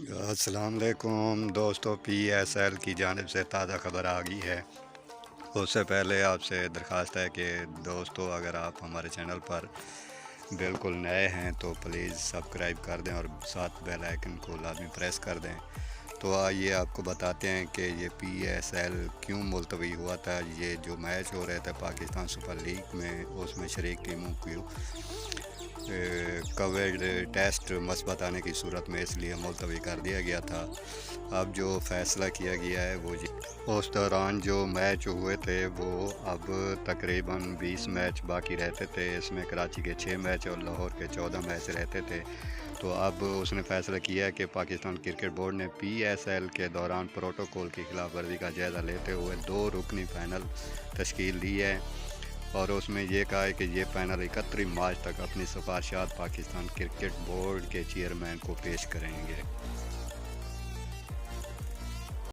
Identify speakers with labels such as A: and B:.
A: السلام علیکم دوستو، پی ایس ایل کی جانب سے تازہ خبر آ گئی ہے۔ اس سے پہلے آپ سے درخواست ہے کہ دوستو، اگر آپ ہمارے چینل پر بالکل نئے ہیں تو پلیز سبسکرائب کر دیں اور ساتھ بیل آئیکن کو لازمی پریس کر دیں۔ تو آئیے آپ کو بتاتے ہیں کہ یہ پی ایس ایل کیوں ملتوی ہوا تھا۔ یہ جو میچ ہو رہے تھے پاکستان سپر لیگ میں، اس میں شریک ٹیموں کو کووڈ ٹیسٹ مثبت آنے کی صورت میں اس لیے ملتوی کر دیا گیا تھا۔ اب جو فیصلہ کیا گیا ہے وہ اس دوران جو میچ ہوئے تھے وہ اب تقریباً 20 میچ باقی رہتے تھے۔ اس میں کراچی کے 6 میچ اور لاہور کے 14 میچ رہتے تھے۔ تو اب اس نے فیصلہ کیا ہے کہ پاکستان کرکٹ بورڈ نے پی ایس ایل کے دوران پروٹوکول کی خلاف ورزی کا جائزہ لیتے ہوئے 2 رکنی پینل تشکیل دی ہے، اور اس میں یہ کہا ہے کہ یہ پینل 31 مارچ تک اپنی سفارشات پاکستان کرکٹ بورڈ کے چیئرمین کو پیش کریں گے۔